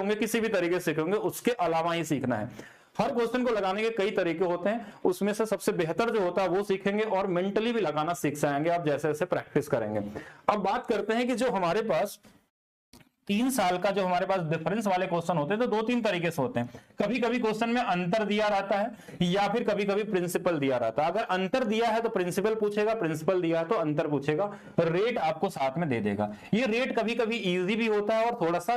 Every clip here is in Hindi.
होंगे, किसी भी तरीके से सीखे होंगे, उसके अलावा ही सीखना है। हर क्वेश्चन को लगाने के कई तरीके होते हैं, उसमें से सबसे बेहतर जो होता है वो सीखेंगे और मेंटली भी लगाना सीख जाएंगे आप जैसे जैसे प्रैक्टिस करेंगे। अब बात करते हैं कि जो हमारे पास 3 साल का जो हमारे पास डिफरेंस वाले क्वेश्चन होते हैं तो 2-3 तरीके से होते हैं। कभी कभी क्वेश्चन में अंतर दिया रहता है या फिर कभी कभी प्रिंसिपल दिया रहता है। अगर अंतर दिया है तो प्रिंसिपल पूछेगा, प्रिंसिपल दिया है तो अंतर पूछेगा, रेट आपको साथ में दे देगा। ये रेट कभी कभी इजी भी होता है और थोड़ा सा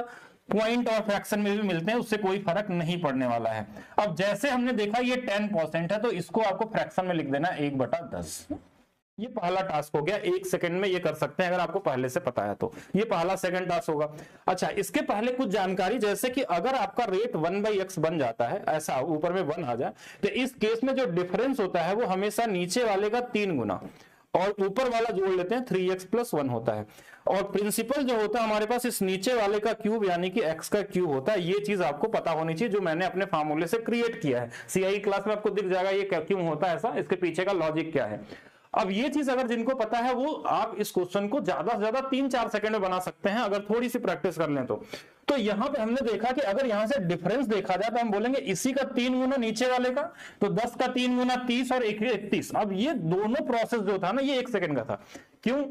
पॉइंट और फ्रैक्शन में भी मिलते हैं, उससे कोई फर्क नहीं पड़ने वाला है। अब जैसे हमने देखा ये 10% है तो इसको आपको फ्रैक्शन में लिख देना 1/10। ये पहला टास्क हो गया, 1 सेकंड में ये कर सकते हैं अगर आपको पहले से पता है तो। ये पहला सेकंड टास्क होगा। अच्छा, इसके पहले कुछ जानकारी, जैसे कि अगर आपका रेट 1/x बन जाता है, ऐसा ऊपर में 1 आ जाए, तो इस केस में जो डिफरेंस होता है वो हमेशा नीचे वाले का 3 गुना और ऊपर वाला जोड़ लेते हैं 3x + 1 होता है। और प्रिंसिपल जो होता है हमारे पास इस नीचे वाले का क्यूब यानी कि x का क्यूब होता है। ये चीज आपको पता होनी चाहिए, जो मैंने अपने फार्मूले से क्रिएट किया है। सीआई क्लास में आपको दिख जाएगा ये क्यों होता है ऐसा, इसके पीछे का लॉजिक क्या है। अब ये चीज अगर जिनको पता है वो आप इस क्वेश्चन को ज्यादा से ज्यादा 3-4 सेकंड में बना सकते हैं अगर थोड़ी सी प्रैक्टिस कर लें तो यहां पे हमने देखा कि अगर यहां से डिफरेंस देखा जाए तो हम बोलेंगे इसी का 3 गुना नीचे वाले का, तो 10 का 3 गुना 30 और 31। अब ये दोनों प्रोसेस जो था ना ये 1 सेकंड का था। क्यों?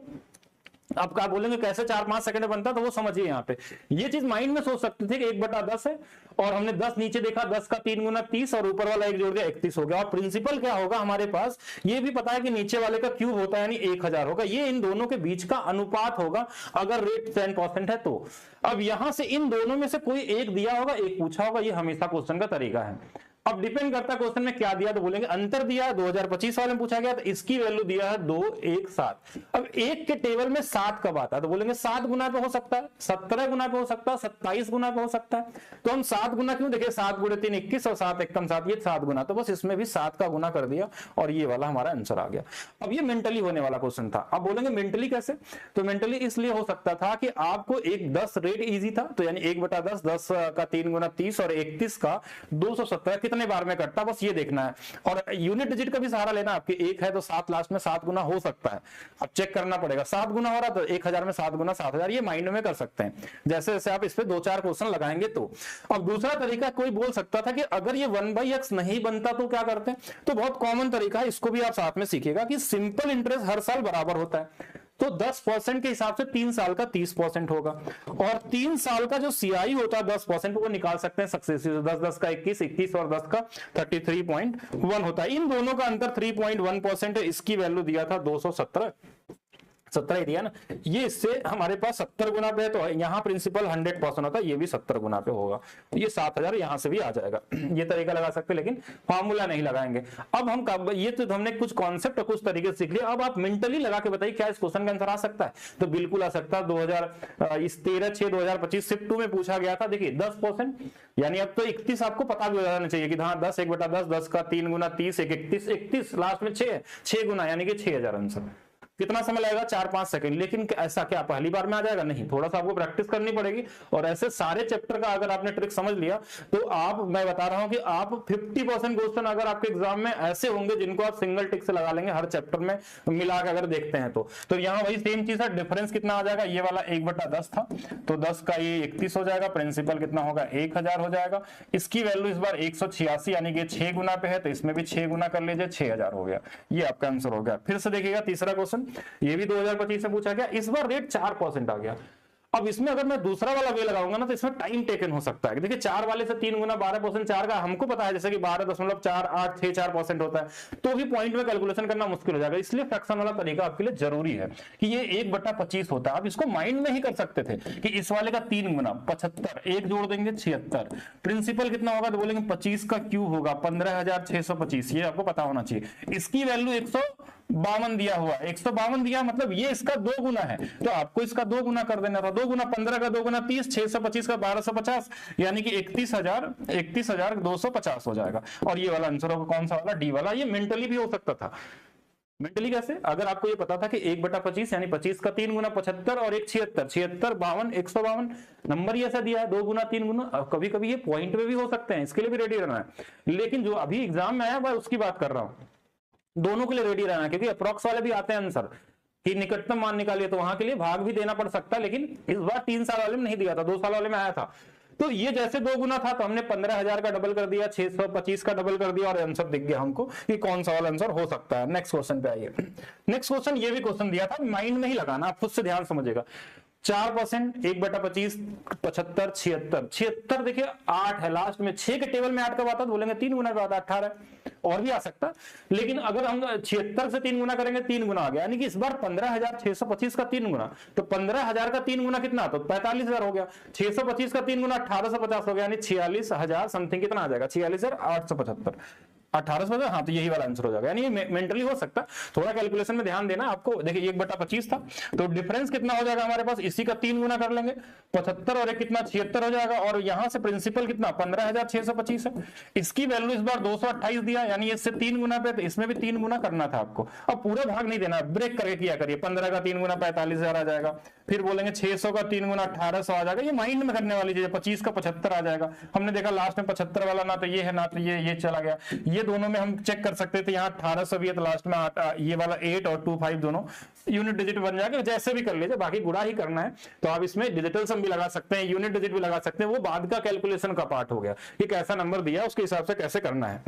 अब क्या बोलेंगे कैसे 4-5 सेकंड में बनता, तो वो समझिए। यहाँ पे ये चीज माइंड में सोच सकते थे कि 1/10 है और हमने 10 नीचे देखा, 10 का 3 गुना 30 और ऊपर वाला 1 जोड़ दिया 31 हो गया। और प्रिंसिपल क्या होगा हमारे पास, ये भी पता है कि नीचे वाले का क्यूब होता है यानी 1000 होगा। ये इन दोनों के बीच का अनुपात होगा अगर रेट 10% है तो। अब यहां से इन दोनों में से कोई एक दिया होगा, एक पूछा होगा, ये हमेशा क्वेश्चन का तरीका है। अब डिपेंड करता है क्वेश्चन में क्या दिया, तो बोलेंगे अंतर दिया है 2025 वाले में पूछा गया तो इसकी वैल्यू दिया है 217। अब एक के टेबल में 7 कब आता है, तो बोलेंगे 7 गुना पे हो सकता है, 17 गुना पे हो सकता है, 27 गुना पे हो सकता है। तो हम 7 गुना क्यों देखें, 7 गुणे 3 21 और 7 एकम 7, ये 7 गुना, तो बस इसमें भी 7 का गुना कर दिया और ये वाला हमारा आंसर आ गया। अब ये मेंटली होने वाला क्वेश्चन था। अब बोलेंगे मेंटली कैसे, तो मेंटली इसलिए हो सकता था कि आपको एक 10 रेट इजी था, तो यानी 1/10, 10 का 3 गुना 30 और 31 का 217 कितने बार में कटता, बस ये देखना है। और यूनिट डिजिट का भी सहारा लेना, आपके 1 है तो 7 लास्ट में 7 गुना हो सकता है, अब चेक करना पड़ेगा। 7 गुना हो रहा तो 1000 में 7 गुना 7000, ये माइंड में कर सकते हैं जैसे जैसे आप इस पे 2-4 क्वेश्चन लगाएंगे तो। अब दूसरा तरीका कोई बोल सकता था कि अगर ये 1/x नहीं बनता तो क्या करते हैं, तो बहुत कॉमन तरीका है, इसको भी आप साथ में सीखिएगा कि सिंपल इंटरेस्ट हर साल बराबर होता है। तो 10% के हिसाब से 3 साल का 30% होगा और 3 साल का जो सीआई होता है 10% वो निकाल सकते हैं सक्सेसिव। 10 का 21, 21 और 10 का 33.1 होता है। इन दोनों का अंतर 3.1% है। इसकी वैल्यू दिया था 217, 17 दिया ना, ये इससे हमारे पास 70 गुना पे है, तो यहाँ प्रिंसिपल 100% होता है, ये भी 70 गुना पे होगा, तो ये 7000 यहाँ से भी आ जाएगा। ये तरीका लगा सकते हैं लेकिन फार्मूला नहीं लगाएंगे। अब हम ये तो हमने कुछ कॉन्सेप्ट और कुछ तरीके सीख लिया। अब आप मेंटली लगा के बताइए क्या इस क्वेश्चन का आंसर आ सकता है, तो बिल्कुल आ सकता है। 13/6/2025 शिफ्ट 2 में पूछा गया था। देखिए 10% यानी अब तो 31 आपको पता भी हो जाना चाहिए कि हाँ 10 1/10, 10 का 3 गुना 30, 31 लास्ट में 6 गुना यानी कि 6000 आंसर। कितना समय लगेगा, 4-5 सेकंड। लेकिन ऐसा क्या पहली बार में आ जाएगा, नहीं, थोड़ा सा आपको प्रैक्टिस करनी पड़ेगी। और ऐसे सारे चैप्टर का अगर आपने ट्रिक समझ लिया तो आप, मैं बता रहा हूं कि आप 50% क्वेश्चन अगर आपके एग्जाम में ऐसे होंगे जिनको आप सिंगल टिक से लगा लेंगे हर चैप्टर में मिला के अगर देखते हैं तो यहाँ वही सेम चीज है। डिफरेंस कितना आ जाएगा, ये वाला 1/10 था तो 10 का ये 31 हो जाएगा। प्रिंसिपल कितना होगा, 1000 हो जाएगा। इसकी वैल्यू इस बार 186 यानी कि 6 गुना पे है, तो इसमें भी 6 गुना कर लीजिए, 6000 हो गया। ये आपका आंसर हो गया। फिर से देखिएगा तीसरा क्वेश्चन, ये भी 2025 से पूछा गया। इस बार रेट 4% आ गया। अब इसमें अगर मैं दूसरा वाला वे लगाऊंगा ना तो इसमें टाइम टेकन हो सकता है। देखिए 4 वाले से 3 गुना 12%, 4 का हमको पता है जैसे कि 12.4864% होता है, तो भी पॉइंट में कैलकुलेशन करना मुश्किल हो जाएगा। इसलिए फ्रैक्शन वाला तरीका आपके लिए जरूरी है कि ये 1/25 होता है। आप इसको माइंड में ही कर सकते थे कि इस वाले का 3 गुना 75, एक जोड़ देंगे 76। प्रिंसिपल कितना होगा, तो बोलेंगे 25 का क्यूब होगा 15625, ये आपको पता होना चाहिए। इसकी वैल्यू 152 दिया हुआ, 152 दिया मतलब ये इसका 2 गुना है, तो आपको इसका 2 गुना कर देना था। 2 गुना 15 का 2 गुना 30, 625 का 1250 यानी कि 31,250 हो जाएगा। और ये वाला आंसर होगा कौन सा वाला, डी वाला। ये मेंटली भी हो सकता था। मेंटली कैसे, अगर आपको ये पता था कि 1/25 यानी 25 का 3 गुना 75 और 1 76, 76 52 152 नंबर ही ऐसा दिया है 2 गुना 3 गुना। कभी कभी ये पॉइंट में भी हो सकते हैं, इसके लिए भी रेडी रहना है। लेकिन जो अभी एग्जाम में आया मैं उसकी बात कर रहा हूं, दोनों के लिए रेडी रहना है, क्योंकि अप्रॉक्स वाले भी आते हैं आंसर कि निकटतम मान निकालिए, तो वहां के लिए भाग भी देना पड़ सकता है। लेकिन इस बार 3 साल वाले में नहीं दिया था, 2 साल वाले में आया था। तो ये जैसे 2 गुना था तो हमने 15,000 का डबल कर दिया, 625 का डबल कर दिया और आंसर दिख गया हमको कि कौन सा वाला आंसर हो सकता है। नेक्स्ट क्वेश्चन पे आइए। नेक्स्ट क्वेश्चन, ये भी क्वेश्चन दिया था, माइंड में ही लगाना, आप खुद से ध्यान समझिएगा। 4%, 1/25, 75, 76, 76 देखिए 8 है लास्ट में, 6 के टेबल में 8 कब आता है, बोलेंगे 3 गुना का आता है, 18 और भी आ सकता, लेकिन अगर हम 76 से 3 गुना करेंगे 3 गुना आ गया, यानी कि इस बार 15,625 का 3 गुना, तो 15,000 का 3 गुना कितना आता है, 45,000 हो गया, 625 का 3 गुना 1850 हो गया, यानी 46,000 समथिंग कितना आ जाएगा, 46,875, 1800। हाँ, तो यही वाला आंसर हो जाएगा, यानी ये मेंटली हो सकता है, थोड़ा कैलकुलेशन में ध्यान देना आपको। देखिए 1/25 था, तो डिफरेंस कितना हो जाएगा हमारे पास, इसी का 3 गुना कर लेंगे, 75 और एक कितना 76 हो जाएगा, और यहां से प्रिंसिपल कितना 15,625 है, इसकी वैल्यू इस बार 228 दिया, यानी इससे 3 गुना पे, तो इसमें भी 3 गुना करना था आपको। अब पूरा भाग नहीं देना, ब्रेक करके किया करिए, 15 का 3 गुना 45,000 आ जाएगा, फिर बोलेंगे 600 का 3 गुना 1800 आ जाएगा, ये माइंड में करने वाली चीज है। 25 का 75 आ जाएगा, हमने देखा लास्ट में 75 वाला ना तो ये है ना तो ये चला गया, ये दोनों में हम चेक कर सकते थे, यहाँ 1800 भी है तो लास्ट में ये वाला 8 और 25 दोनों यूनिट डिजिट बन जाएगा, जैसे भी कर लीजिए, बाकी गुणा ही करना है, तो आप इसमें डिजिटल सम भी लगा सकते हैं, यूनिट डिजिट भी लगा सकते हैं, वो बाद का कैलकुलेशन का पार्ट हो गया, कि कैसा नंबर दिया उसके हिसाब से कैसे करना है।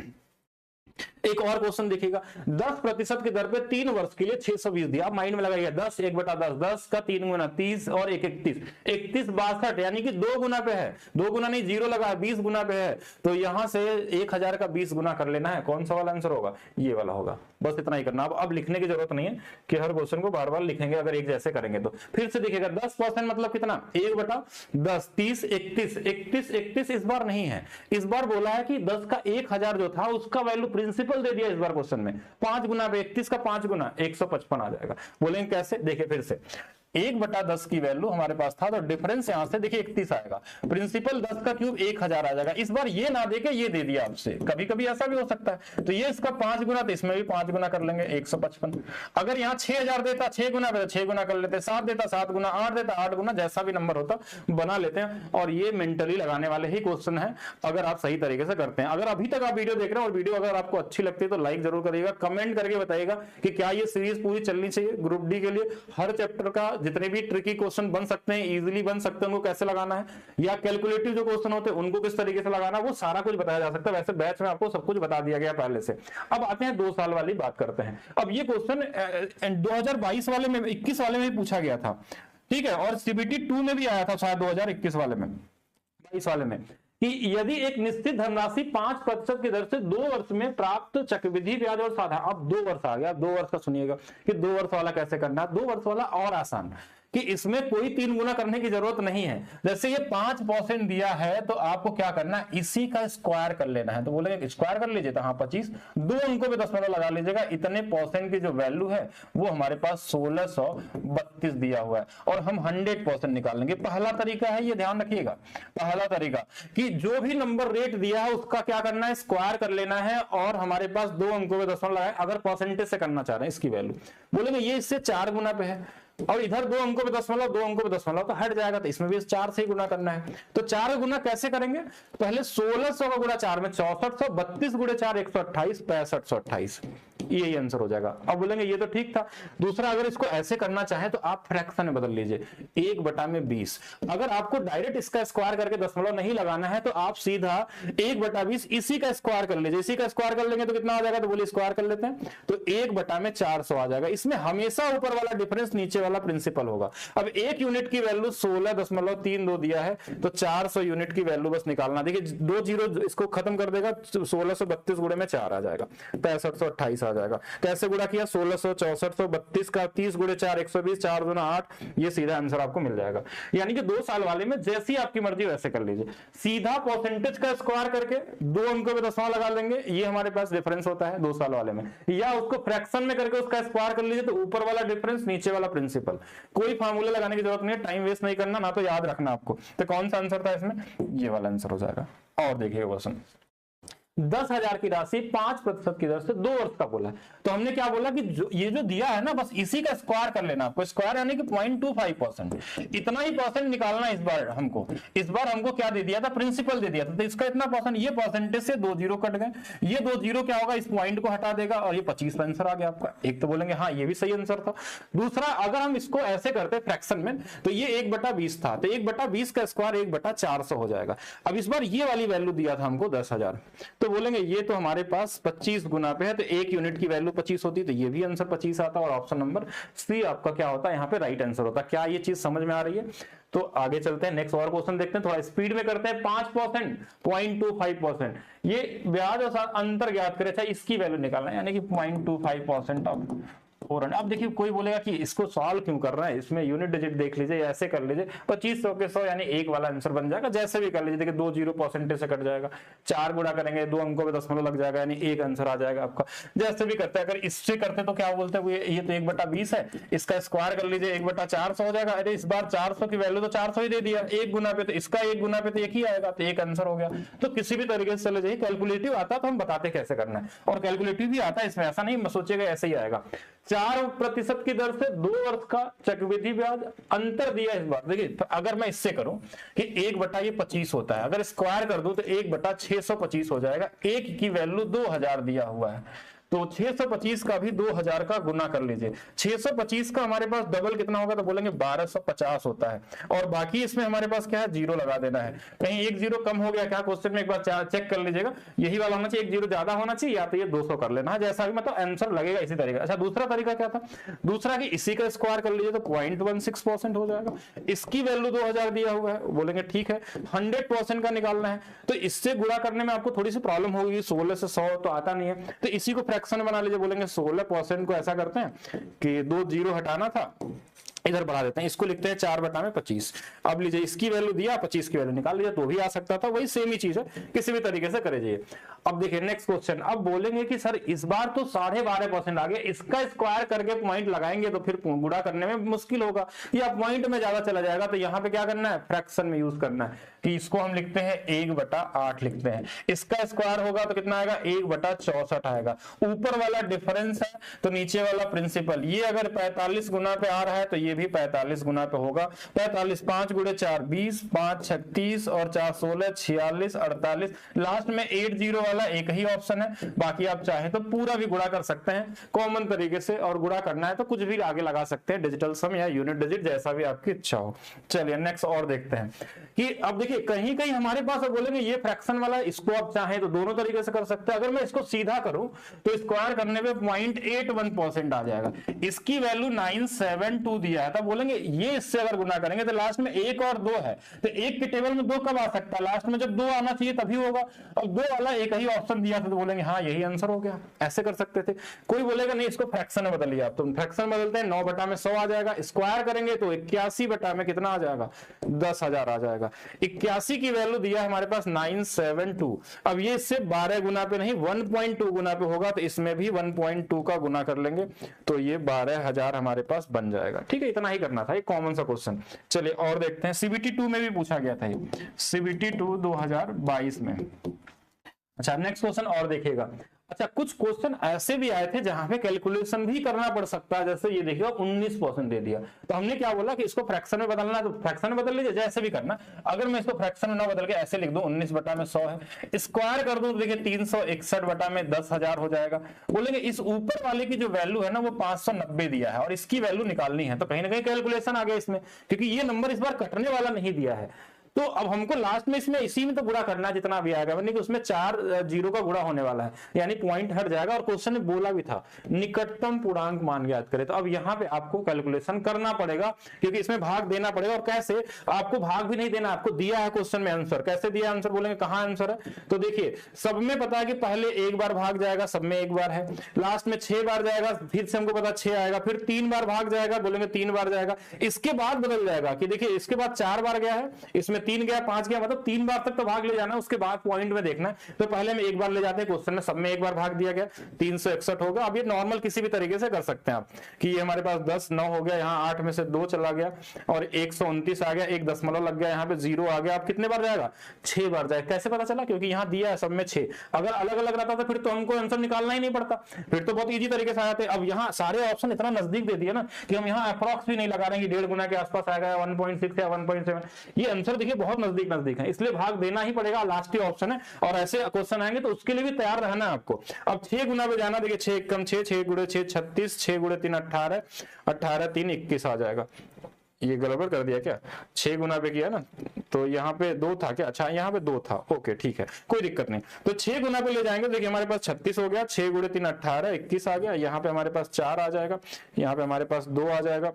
एक और क्वेश्चन देखिएगा, 10% की दर पे 3 वर्ष के लिए 620 दिया, आप माइंड में लगाइए, 10 1/10, 10 का 3 गुना 30 और 1 31, 31 62, यानी कि 2 गुना पे है, 2 गुना नहीं 0 लगा, 20 गुना पे है, तो यहां से 1000 का 20 गुना कर लेना है, कौन सा वाला आंसर होगा, ये वाला होगा, बस इतना ही करना। अब लिखने की जरूरत नहीं है कि हर क्वेश्चन को बार बार लिखेंगे, अगर एक जैसे करेंगे तो। फिर से देखिएगा 10% मतलब कितना, 1/10, 30 31, 31 इस बार नहीं है, इस बार बोला है कि 10 का 1000 जो था उसका वैल्यू प्रिंसिपल दे दिया इस बार क्वेश्चन में, 5 गुना पे 31 का 5 गुना 155 आ जाएगा। बोलेंगे कैसे, देखिए फिर से 1/10 की वैल्यू हमारे पास था, तो डिफरेंस यहां से देखिए 31 आएगा, प्रिंसिपल 10 का क्यूब 1000 आ जाएगा, इस बार ये ना देके ये दे दिया आपसे, कभी कभी ऐसा भी हो सकता है, तो ये इसका 5 गुना, तो इसमें भी 5 गुना कर लेंगे 155। अगर यहाँ 6000 देता 6 गुना पे 6 गुना कर लेते, 7 देता 7 गुना, 8 देता 8 गुना, जैसा भी नंबर होता बना लेते हैं, और ये मेंटली लगाने वाले ही क्वेश्चन है, अगर आप सही तरीके से करते हैं। अगर अभी तक आप वीडियो देख रहे हैं और वीडियो अगर आपको अच्छी लगती है तो लाइक जरूर करिएगा, कमेंट करके बताइएगा कि क्या ये सीरीज पूरी चलनी चाहिए। ग्रुप डी के लिए हर चैप्टर का जितने भी ट्रिकी क्वेश्चन बन सकते हैं, इजीली बन सकते हैं, उनको कैसे लगाना है, या कैलकुलेटिव जो क्वेश्चन होते हैं उनको किस तरीके से लगाना है, वो सारा कुछ बताया जा सकता है। वैसे बैच में आपको सब कुछ बता दिया गया पहले से। अब आते हैं 2 साल वाली बात करते हैं। अब ये क्वेश्चन 2022 वाले में, 21 वाले में भी पूछा गया था, ठीक है, और सीबीटी 2 में भी आया था शायद 2021 वाले में, 22 वाले में, कि यदि एक निश्चित धनराशि 5% की दर से 2 वर्ष में प्राप्त चक्रवृद्धि ब्याज और साधारण, अब 2 वर्ष आ गया, 2 वर्ष का सुनिएगा कि 2 वर्ष वाला कैसे करना है। 2 वर्ष वाला और आसान, कि इसमें कोई 3 गुना करने की जरूरत नहीं है। जैसे ये 5% दिया है तो आपको क्या करना है, इसी का स्क्वायर कर लेना है, तो बोलेंगे स्क्वायर कर लीजिए, तो हाँ 25, 2 अंकों पे दशमलव लगा लीजिएगा, इतने % की जो वैल्यू है वो हमारे पास 1632 दिया हुआ है, और हम 100% निकालेंगे। पहला तरीका है, ये ध्यान रखिएगा, पहला तरीका कि जो भी नंबर रेट दिया है उसका क्या करना है, स्क्वायर कर लेना है, और हमारे पास 2 अंकों पे दशमलव लगाए। अगर परसेंटेज से करना चाह रहे हैं इसकी वैल्यू, बोलेंगे ये इससे 4 गुना पे है, और इधर 2 अंकों पे दशमलव, 2 अंकों पे दशमलव तो हट जाएगा, तो इसमें भी 4 से ही गुना करना है। तो 4 गुना कैसे करेंगे, पहले 1600 का गुना 4 में 6400, 32 गुणे 4 128, 6528, यही आंसर हो जाएगा। अब बोलेंगे ये तो ठीक था। दूसरा, अगर इसको ऐसे करना चाहे तो आप फ्रैक्शन में बदल लीजिए, 1/20। अगर आपको डायरेक्ट इसका स्क्वायर करके दशमलव नहीं लगाना है तो आप सीधा 1/20 इसी का स्क्वायर कर लीजिए, इसी का स्क्वायर कर लेंगे तो कितना आ जाएगा, तो बोलिए स्क्वायर कर लेते हैं, तो 1/400 आ जाएगा। इसमें हमेशा ऊपर वाला डिफरेंस नीचे वाला प्रिंसिपल होगा। अब 1 यूनिट की वैल्यू 16.32 दिया है, तो 400 यूनिट की वैल्यू बस निकालना। देखिए 2 जीरो इसको खत्म कर देगा, 1632 गुणे में 4 आ जाएगा, 6528 आ जाएगा। कैसे गुणा किया, 1600 6432 का 30 गुणे 4 120, 4 दूना 8, ये सीधा आंसर आपको मिल जाएगा। यानी कि 2 साल वाले में जैसी आपकी मर्जी वैसे कर लीजिए, सीधा परसेंटेज का स्क्वायर करके 2 अंकों पे दशमलव लगा लेंगे, ये हमारे पास डिफरेंस होता है 2 साल वाले में, या उसको फ्रैक्शन में करके उसका स्क्वायर कर लीजिए, तो ऊपर वाला डिफरेंस नीचे वाला प्रिंसिपल। कोई फार्मूला लगाने की जरूरत नहीं है, टाइम वेस्ट नहीं करना, ना तो याद रखना आपको। तो कौन सा आंसर था इसमें, ये वाला आंसर हो जाएगा। और देखिए क्वेश्चन, 10,000 की राशि 5% की दर से 2 वर्ष का बोला है। तो हमने क्या बोला कि ये जो दिया है ना, बस इसी का स्क्वायर कर लेना आपको। स्क्वायर यानी कि 0.25%, इतना ही परसेंट निकालना इस बार हमको। इस बार हमको क्या दे दिया था, प्रिंसिपल दे दिया था, तो इसका इतना परसेंट, ये परसेंटेज से 2 जीरो कट गए, ये 2 जीरो क्या होगा, इस पॉइंट को हटा देगा और ये 25 का आंसर आ गया आपका। एक तो बोलेंगे हाँ ये भी सही आंसर था। दूसरा, अगर हम इसको ऐसे करते फ्रैक्शन में, तो ये 1/20 था, तो 1/20 का स्क्वायर 1/400 हो जाएगा। अब इस बार ये वाली वैल्यू दिया था हमको 10,000, तो बोलेंगे ये तो हमारे पास 25 गुना पे है, तो एक यूनिट की वैल्यू 25 होती, तो ये भी आंसर 25 आता, और ऑप्शन नंबर सी आपका क्या होता है यहाँ पे राइट आंसर होता। क्या ये चीज समझ में आ रही है? तो आगे चलते हैं, नेक्स्ट और क्वेश्चन देखते हैं, थोड़ा स्पीड में करते हैं। 5%, 0.25%, ये ब्याज और अंतर ज्ञात करें, अच्छा इसकी वैल्यू निकालना है, यानी कि 0.25% ऑफ। अब देखिए कोई बोलेगा कि इसको सॉल्व क्यों कर रहा है, इसमें यूनिट डिजिट देख लीजिए, ऐसे कर लीजिए, 2500 के 100 यानी एक वाला आंसर बन जाएगा, जैसे भी कर लीजिए। देखिए 2 जीरो परसेंटेज से कट जाएगा, 4 गुणा करेंगे 2 अंकों में दशमलव लग जाएगा, यानी एक आंसर आ जाएगा आपका। जैसे भी करते हैं, अगर इससे करते तो क्या बोलते हैं, ये तो 1/20 है, इसका स्क्वायर कर लीजिए 1/400 हो जाएगा। अरे इस बार 400 की वैल्यू तो 400 ही दे दिया, एक गुना पे तो इसका एक गुना पे तो एक ही आएगा, तो एक आंसर हो गया। तो किसी भी तरीके से चले जाइए, कैलकुलेटिव आता तो हम बताते कैसे करना है, और कैलकुलेटिव भी आता है इसमें, ऐसा नहीं सोचेगा ऐसे ही आएगा। 4% की दर से 2 वर्ष का चक्रवृद्धि ब्याज, अंतर दिया इस बार। देखिए अगर मैं इससे करूं कि 1/25 होता है, अगर स्क्वायर कर दूं तो 1/625 हो जाएगा। एक की वैल्यू 2000 दिया हुआ है, तो 625 का भी 2000 का गुना कर लीजिए। 625 का हमारे पास डबल कितना होगा, तो बोलेंगे 1250 होता है, और बाकी इसमें हमारे पास क्या है, जीरो लगा देना है। कहीं एक जीरो कम हो गया क्या क्वेश्चन में, एक बार चेक कर लीजिएगा, यही वाला होना चाहिए, एक जीरो ज्यादा होना चाहिए, या तो ये 200 कर लेना है, जैसा भी मतलब आंसर लगेगा इसी तरीके। अच्छा दूसरा तरीका क्या था, दूसरा कि इसी का स्क्वायर कर लीजिए तो 0.16% हो जाएगा। इसकी वैल्यू 2000 दिया हुआ है, बोलेंगे ठीक है 100% का निकालना है, तो इससे गुणा करने में आपको थोड़ी सी प्रॉब्लम होगी, 16 से 100 तो आता नहीं है, तो इसी को फ्रैक्शन बना लीजिए। बोलेंगे 16% को ऐसा करते हैं कि 2 जीरो हटाना था, इधर बढ़ा देते हैं, इसको लिखते हैं 4/25। अब लीजिए इसकी वैल्यू दिया, 25 की वैल्यू निकाल लीजिए, तो भी आ सकता था, वही सेम ही चीज है, किसी भी तरीके से करे जाइए। अब देखिए नेक्स्ट क्वेश्चन, अब बोलेंगे कि सर इस बार तो 12.5% आ गया, इसका स्क्वायर करके पॉइंट लगाएंगे तो फिर गुणा करने में मुश्किल होगा, या पॉइंट में ज्यादा चला जाएगा, तो यहाँ पे क्या करना है, फ्रैक्शन में यूज करना है, कि इसको हम लिखते हैं 1/8 लिखते हैं। इसका स्क्वायर होगा तो कितना आएगा, 1/64 आएगा। ऊपर वाला डिफरेंस है तो नीचे वाला प्रिंसिपल, ये अगर 45 गुना पे आ रहा है तो ये भी 45 गुना पे होगा। 45, 5 गुणे 4 20, 5 36 और 4 16 46 48, लास्ट में 80 वाला एक ही ऑप्शन है, बाकी आप चाहे तो पूरा भी गुणा कर सकते हैं कॉमन तरीके से, और गुणा करना है तो कुछ भी आगे लगा सकते हैं, डिजिटल सम या यूनिट डिजिट, जैसा भी आपकी इच्छा हो। चलिए नेक्स्ट और देखते हैं कि अब देखिए कहीं कहीं हमारे पास बोलेंगे ये फ्रैक्शन वाला, इसको आप चाहे तो दोनों तरीके से कर सकते हैं। अगर मैं इसको सीधा करूं तो स्क्वायर करने पे 0.81% आ जाएगा। इसकी वैल्यू 972 दिया है, तब बोलेंगे ये इससे अगर गुना करेंगे तो लास्ट में 1 और 2 है, तो 1 के टेबल में 2 कब आ सकता है, लास्ट में जब 2 आना चाहिए तभी होगा, और 2 वाला एक ही ऑप्शन दिया था, तो बोलेंगे हाँ यही आंसर हो गया, ऐसे कर सकते थे। कोई बोलेगा नहीं इसको फ्रैक्शन में बदलिए आप, तो फ्रैक्शन बदलते हैं, 9/100 आ जाएगा, स्क्वायर करेंगे तो 81 में कितना आ जाएगा, 10,000 आ जाएगा। 81 की वैल्यू दिया हमारे पास 972। अब ये इससे 12 गुना पे नहीं 1.2 गुना पे होगा, तो इसमें भी 1.2 का गुना कर लेंगे, तो ये 12,000 हमारे पास बन जाएगा। ठीक है, इतना ही करना था, ये कॉमन सा क्वेश्चन। चलिए और देखते हैं, CBT 2 में भी पूछा गया था ये, CBT 2 2022 में। अच्छा नेक्स्ट क्वेश्चन और देखिएगा। अच्छा कुछ क्वेश्चन ऐसे भी आए थे जहां पे कैलकुलेशन भी करना पड़ सकता है, जैसे ये देखिए 19% दे दिया, तो हमने क्या बोला कि इसको फ्रैक्शन में बदलना है, तो फ्रैक्शन में बदल लीजिए, जैसे भी करना। अगर मैं इसको फ्रैक्शन में ना बदल के ऐसे लिख दूं 19/100 है, स्क्वायर कर दूं तो देखिए 361/10,000 हो जाएगा। बोलेंगे इस ऊपर वाले की जो वैल्यू है ना वो 590 दिया है, और इसकी वैल्यू निकालनी है, तो कहीं ना कहीं कैलकुलेशन आ गया इसमें, क्योंकि ये नंबर इस बार कटने वाला नहीं दिया है। तो अब हमको लास्ट में इसमें इसी में तो गुणा करना है जितना भी आएगा, वरना कि उसमें 4 जीरो का गुणा होने वाला है, यानी पॉइंट हट जाएगा। और क्वेश्चन में बोला भी था निकटतम पूर्णांक मान ज्ञात करें, तो अब यहाँ पे आपको कैलकुलेशन करना पड़ेगा, क्योंकि इसमें भाग देना पड़ेगा। और कैसे, आपको भाग भी नहीं देना, आपको दिया है क्वेश्चन में आंसर, कैसे दिया आंसर, बोलेंगे कहाँ आंसर है, तो देखिए सब में पता है कि पहले एक बार भाग जाएगा, सब में एक बार है, लास्ट में 6 बार जाएगा, फिर से हमको पता 6 आएगा, फिर 3 बार भाग जाएगा, बोलेंगे 3 बार जाएगा, इसके बाद बदल जाएगा कि देखिए इसके बाद 4 बार गया है, इसमें 3 गया 5 गया, मतलब 3 बार तक तो भाग ले जाना, उसके बाद पॉइंट में देखना है। तो पहले हम एक बार ले जाते हैं, क्वेश्चन में सब में एक बार भाग दिया गया, 361 होगा। अब ये नॉर्मल किसी भी तरीके से कर सकते हैं आप कि ये हमारे पास 10 9 हो गया, यहाँ 8 में से 2 चला गया और 129 आ गया, एक दशमलव लग गया, यहाँ पे 0 आ गया। अब कितने बार जाएगा? 6 बार जाएगा। कैसे पता चला? क्योंकि यहाँ दिया है सब में 6। अगर अलग अलग रहता था फिर तो हमको आंसर निकालना ही नहीं पड़ता, फिर तो बहुत इजी तरीके से आ जाते। अब यहाँ सारे ऑप्शन इतना नजदीक दे दिया ना कि हम यहाँ अप्रॉक्स भी नहीं लगा रहे हैं कि 1.5 गुना के आसपास आएगा, 1.6 या 1.7। ये आंसर देखिए बहुत नजदीक नजदीक है, इसलिए भाग देना ही पड़ेगा, लास्ट ही ऑप्शन है। और ऐसे क्वेश्चन आएंगे तो उसके लिए भी तैयार रहना है आपको। अब 6 गुना पे जाना, देखिए 6 कम 6, 6 गुणे 6 36, 6 गुणे 3 18, 18 3 21 आ जाएगा। ये गड़बड़ कर दिया क्या? 6 गुना पे किया ना, तो यहाँ पे 2 था क्या? अच्छा यहाँ पे 2 था, ओके ठीक है, कोई दिक्कत नहीं। तो 6 गुना पे ले जाएंगे, देखिए हमारे पास 36 हो गया, 6 गुणे 3 18 21 आ गया। यहाँ पे हमारे पास 4 आ जाएगा, यहाँ पे हमारे पास 2 आ जाएगा,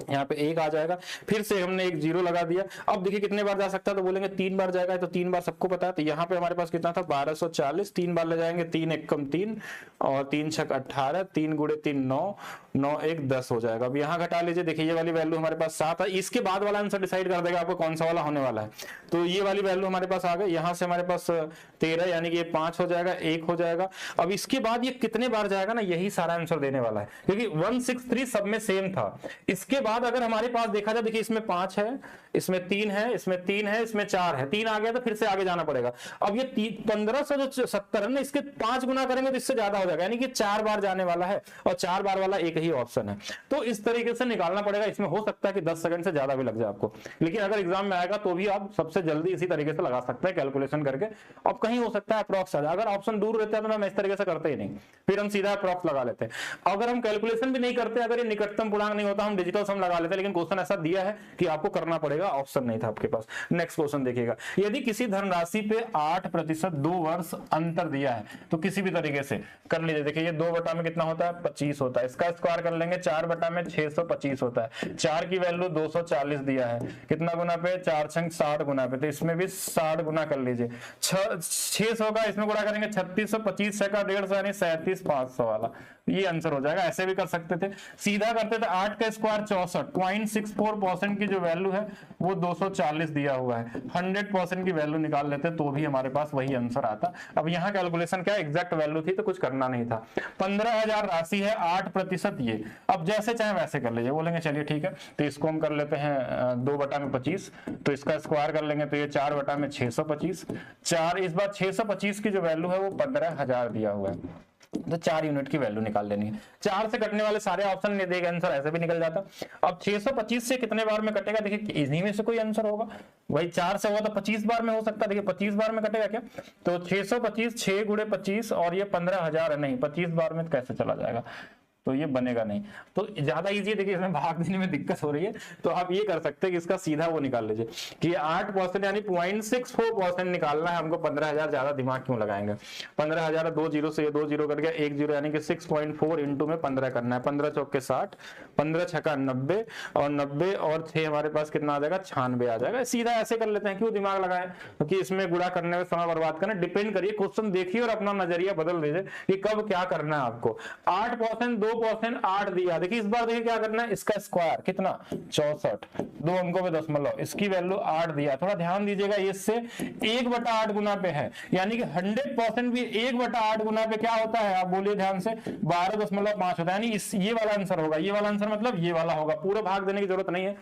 यहाँ पे 1 आ जाएगा। फिर से हमने एक 0 लगा दिया। अब देखिए कितने बार जा सकता है, तो बोलेंगे 3 बार जाएगा, तो 3 बार सबको पता है। तो यहाँ पे हमारे पास कितना था? 1240, 3 बार ले जाएंगे, 3 1 कम 3 और 3 6 18, 3 गुणे 3 9, 9 1 10 हो जाएगा। अब यहाँ घटा लीजिए, देखिए ये वाली वैल्यू हमारे पास 7 है। इसके बाद वाला आंसर डिसाइड कर देगा आपको कौन सा वाला होने वाला है। तो ये वाली वैल्यू हमारे पास आ गई, यहाँ से हमारे पास 13 यानी कि ये 5 हो जाएगा, 1 हो जाएगा। अब इसके बाद ये कितने बार जाएगा ना, यही सारा आंसर देने वाला है, क्योंकि 163 सब में सेम था। इसके बाद अगर हमारे पास देखा जाए, देखिए इसमें 5 है, इसमें 3 है, इसमें 3 है, इसमें 4 है, 3 आ गया तो फिर से आगे जाना पड़ेगा। अब ये 1570 है ना, इसके 5 गुना करेंगे तो इससे ज्यादा हो जाएगा, यानी कि 4 बार जाने वाला है और 4 बार वाला एक ही ऑप्शन है। तो इस तरीके से निकालना पड़ेगा। इसमें हो सकता है कि 10 सेकंड से ज्यादा भी लग जाए आपको, लेकिन अगर एग्जाम में आएगा तो भी आप सबसे जल्दी इसी तरीके से लगा सकते हैं कैलकुलेशन करके। अब कहीं हो सकता है अप्रॉक्स आ जाए, अगर ऑप्शन दूर रहता है तो मैं इस तरीके से करते ही नहीं, फिर हम सीधा अप्रॉक्स लगा लेते हैं। अगर हम कैलकुलेशन भी नहीं करते, अगर ये निकटतम पूर्णांक नहीं होता, हम डिजिटल सम लगा लेते हैं, लेकिन क्वेश्चन ऐसा दिया है कि आपको करना पड़ेगा, ऑप्शन नहीं था आपके पास। नेक्स्ट क्वेश्चन देखिएगा, यदि किसी धनराशि पे 8% 2 वर्ष अंतर दिया है तो किसी भी तरीके से कर लीजिए। देखिए ये 2 बटा में कितना होता है? 25 होता है, इसका स्क्वायर कर लेंगे, 4 बटा में 625 होता है। 4 की वैल्यू 240 दिया है, कितना गुना पे? 4 छंग 60 गुना पे, तो इसमें भी 60 गुना कर लीजिए। 600 का इसमें गुणा करेंगे 3600, 25 का 150 यानी 37,500 वाला, ये आंसर हो जाएगा। ऐसे भी कर सकते थे, सीधा करते थे। 8 का स्क्वायर 64, 0.64% की जो वैल्यू है वो 240 दिया हुआ है, 100% की वैल्यू निकाल लेते तो भी हमारे पास वही आंसर आता। अब यहाँ कैलकुलेशन क्या एग्जैक्ट वैल्यू थी तो कुछ करना नहीं था। 15,000 राशि है, 8%, ये अब जैसे चाहे वैसे कर लीजिए। बोलेंगे चलिए ठीक है, तो इसको हम कर लेते हैं 2 बटा में 25, तो इसका स्क्वायर कर लेंगे, तो ये 4 बटा में 625, 4 इस बार 625 की जो वैल्यू है वो 15,000 दिया हुआ है, तो 4 यूनिट की वैल्यू निकाल लेनी है। 4 से कटने वाले सारे ऑप्शन में देगा आंसर, ऐसे भी निकल जाता। अब 625 से कितने बार में कटेगा? देखिए इन्हीं में से कोई आंसर होगा, वही 4 से हुआ तो 25 बार में हो सकता है। देखिए 25 बार में कटेगा क्या? तो 625 6 गुणे 25 और ये 15,000 है, नहीं 25 बार में कैसे चला जाएगा, तो ये बनेगा नहीं। तो ज्यादा इजी है, देखिए इसमें भाग देने में दिक्कत हो रही है, तो आप ये कर सकते हैं कि इसका सीधा वो निकाल लीजिए कि 8% यानी 0.64% निकालना है हमको। 15,000 ज्यादा दिमाग क्यों लगाएंगे? 15,000 2 जीरो से ये 2 जीरो कट गया, 1 जीरो यानी कि 6.4 इंटू में 15 करना है। 15 चौके 60, 15 छक्का 90 और 90 और 6 हमारे पास कितना आ जाएगा? 96 आ जाएगा। सीधा ऐसे कर लेते हैं, क्यों दिमाग लगाएं? क्योंकि इसमें गुणा करने में समय बर्बाद करना। डिपेंड करिए, क्वेश्चन देखिए और अपना नजरिया बदल दीजिए कि कब क्या करना है आपको। 8% 2% 8 दिया, देखिए इस बार देखिए क्या करना है, इसका स्क्वायर कितना? 64, 2 अंकों में दशमलव, इसकी वैल्यू 8 दिया। थोड़ा ध्यान दीजिएगा, इससे 1/8 गुना पे है, यानी कि 100% भी 1/8 गुना पे क्या होता है? आप बोलिए ध्यान से, 12.5 होता है, यानी ये वाला आंसर होगा। ये वाला आंसर मतलब ये वाला होगा, पूरा भाग देने की जरूरत नहीं है,